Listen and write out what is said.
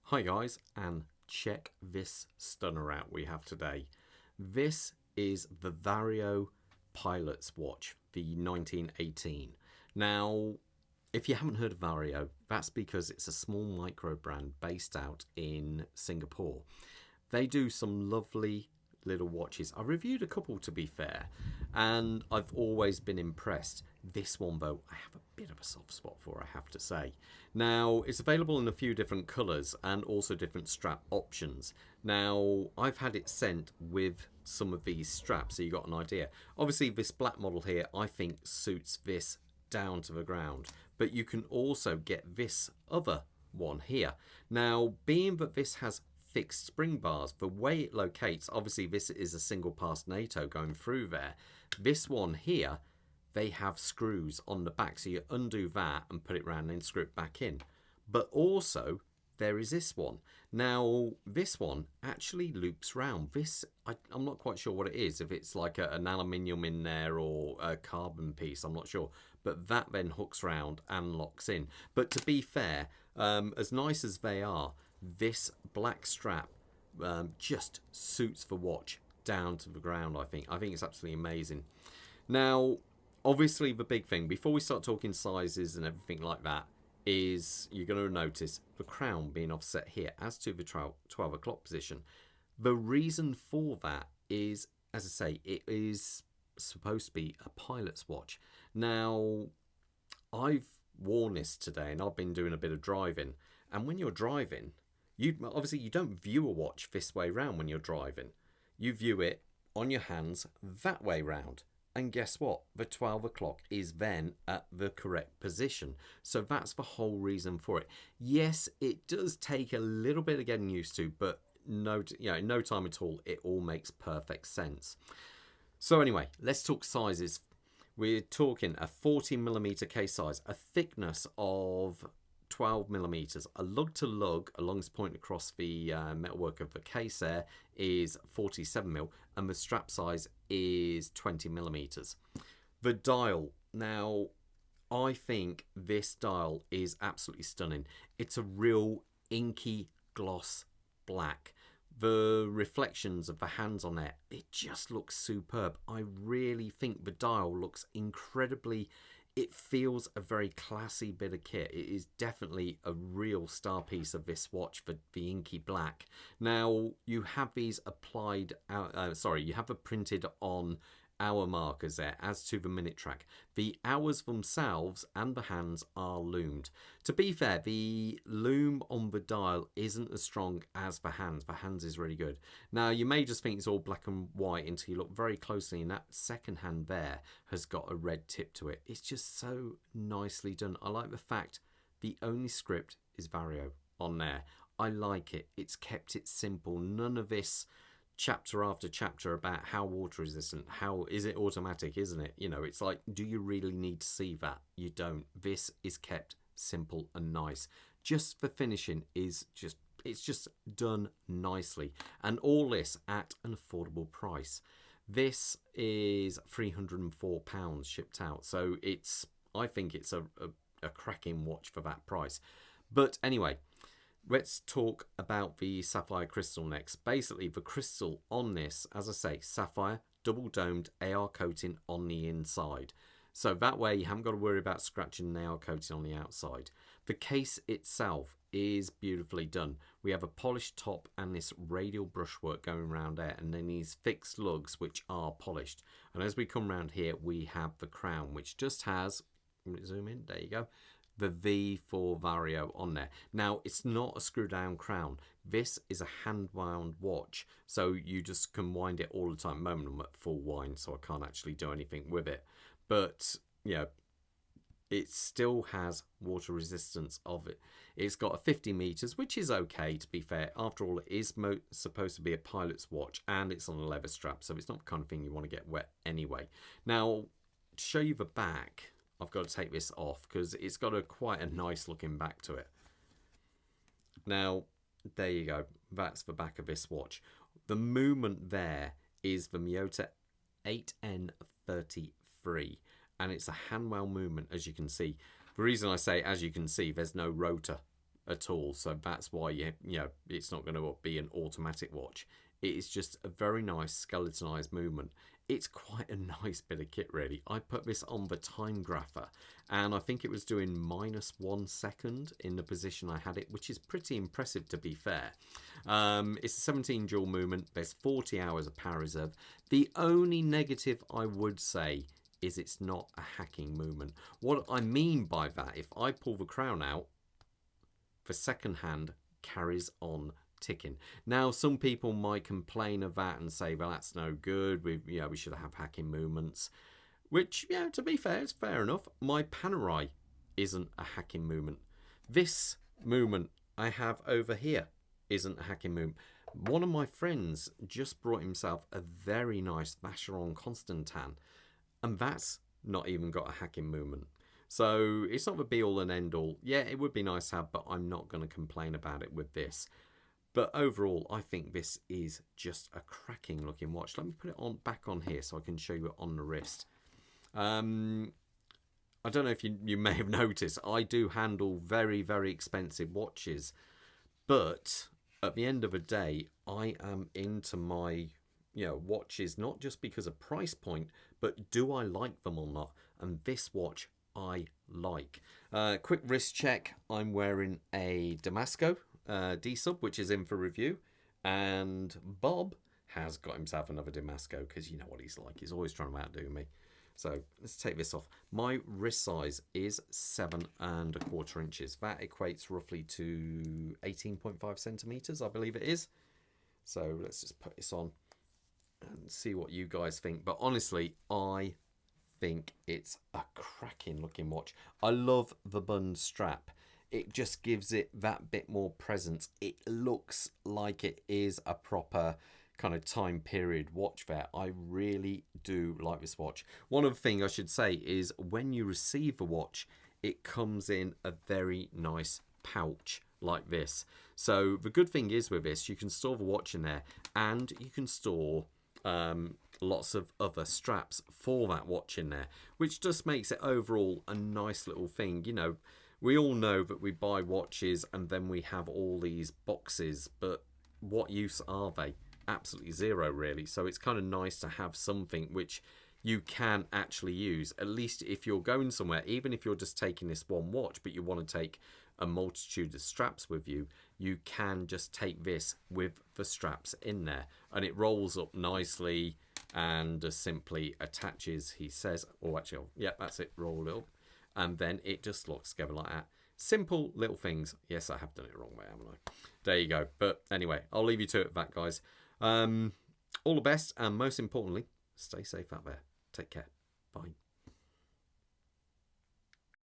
Hi guys, and check this stunner out we have today. This is the Vario Pilot's Watch, the 1918. Now, if you haven't heard of Vario, that's because it's a small micro brand based out in Singapore. They do some lovely little watches. I reviewed a couple to be fair, and I've always been impressed. This one though, I have a bit of a soft spot for, I have to say. Now, it's available in a few different colours and also different strap options. Now, I've had it sent with some of these straps, so you got an idea. Obviously, this black model here, I think suits this down to the ground, but you can also get this other one here. Now, being that this has fixed spring bars, the way it locates, obviously this is a single pass NATO going through there. This one here, they have screws on the back, so you undo that and put it round and then screw it back in. But also there is this one. Now this one actually loops round. This, I'm not quite sure what it is, if it's like an aluminium in there or a carbon piece, I'm not sure, but that then hooks round and locks in. But to be fair, as nice as they are, this black strap just suits the watch down to the ground. I think it's absolutely amazing. Now, obviously the big thing before we start talking sizes and everything like that is you're going to notice the crown being offset here as to the 12 o'clock position. The reason for that is, as I say, it is supposed to be a pilot's watch. Now, I've worn this today and I've been doing a bit of driving, and when you're driving, you don't view a watch this way round when you're driving. You view it on your hands that way round. And guess what? The 12 o'clock is then at the correct position. So that's the whole reason for it. Yes, it does take a little bit of getting used to, but no time at all, it all makes perfect sense. So anyway, let's talk sizes. We're talking a 40mm case size, a thickness of 12 millimeters. A lug to lug along this point across the metalwork of the case there is 47 mil, and the strap size is 20 millimeters. The dial, now I think this dial is absolutely stunning. It's a real inky gloss black. The reflections of the hands on it, it just looks superb. I really think the dial looks incredibly, it feels a very classy bit of kit. It is definitely a real star piece of this watch for the inky black. Now, you have these applied, you have the printed on hour markers there as to the minute track. The hours themselves and the hands are loomed. To be fair, the loom on the dial isn't as strong as the hands. The hands is really good. Now, you may just think it's all black and white until you look very closely, and that second hand there has got a red tip to it. It's just so nicely done. I like the fact the only script is Vario on there. I like it. It's kept it simple. None of this chapter after chapter about how water resistant, how is it automatic, isn't it? You know, it's like, do you really need to see that? You don't. This is kept simple and nice. Just the finishing is just, it's just done nicely, and all this at an affordable price. This is £304 shipped out, so it's, I think it's a cracking watch for that price. But anyway, let's talk about the sapphire crystal next. Basically, the crystal on this, as I say, sapphire, double domed AR coating on the inside. So that way you haven't got to worry about scratching the AR coating on the outside. The case itself is beautifully done. We have a polished top and this radial brushwork going around there, and then these fixed lugs which are polished. And as we come around here, we have the crown, which just has, zoom in, there you go, the V for Vario on there. Now, it's not a screw down crown. This is a hand wound watch, so you just can wind it all the time. At the moment I'm at full wind, so I can't actually do anything with it. But yeah, it still has water resistance of it. It's got a 50 meters, which is okay, to be fair. After all, it is supposed to be a pilot's watch, and it's on a leather strap, so it's not the kind of thing you want to get wet anyway. Now, to show you the back, I've got to take this off because it's got quite a nice looking back to it. Now, there you go. That's the back of this watch. The movement there is the Miyota 8N33, and it's a handwell movement, as you can see. The reason I say as you can see, there's no rotor at all. So that's why you know it's not going to be an automatic watch. It is just a very nice skeletonized movement. It's quite a nice bit of kit, really. I put this on the time grapher, and I think it was doing -1 second in the position I had it, which is pretty impressive, to be fair. It's a 17 joule movement. There's 40 hours of power reserve. The only negative I would say is it's not a hacking movement. What I mean by that, if I pull the crown out, the second hand carries on ticking. Now, some people might complain of that and say, well, that's no good. We should have hacking movements, which, yeah, to be fair, it's fair enough. My Panerai isn't a hacking movement. This movement I have over here isn't a hacking movement. One of my friends just brought himself a very nice Vacheron Constantin, and that's not even got a hacking movement. So it's not the be all and end all. Yeah, it would be nice to have, but I'm not going to complain about it with this. But overall, I think this is just a cracking looking watch. Let me put it back on here so I can show you it on the wrist. I don't know if you may have noticed, I do handle very, very expensive watches. But at the end of the day, I am into my watches, not just because of price point, but do I like them or not? And this watch I like. Quick wrist check. I'm wearing a Damasco D-sub, which is in for review, and Bob has got himself another Damasco because you know what he's like. He's always trying to outdo me. So let's take this off. My wrist size is 7¼ inches. That equates roughly to 18.5 centimeters, I believe it is. So let's just put this on and see what you guys think. But honestly, I think it's a cracking looking watch. I love the Bund strap. It just gives it that bit more presence. It looks like it is a proper kind of time period watch there. I really do like this watch. One other thing I should say is when you receive a watch, it comes in a very nice pouch like this. So the good thing is with this, you can store the watch in there, and you can store lots of other straps for that watch in there, which just makes it overall a nice little thing. You know, we all know that we buy watches and then we have all these boxes, but what use are they? Absolutely zero, really. So it's kind of nice to have something which you can actually use, at least if you're going somewhere. Even if you're just taking this one watch but you want to take a multitude of straps with you, you can just take this with the straps in there, and it rolls up nicely and just simply attaches, he says. Oh, actually, yeah, that's it, roll it up, and then it just locks together like that. Simple little things. Yes, I have done it the wrong way, haven't I? There you go. But anyway, I'll leave you to it, that, guys. All the best, and most importantly, stay safe out there. Take care. Bye.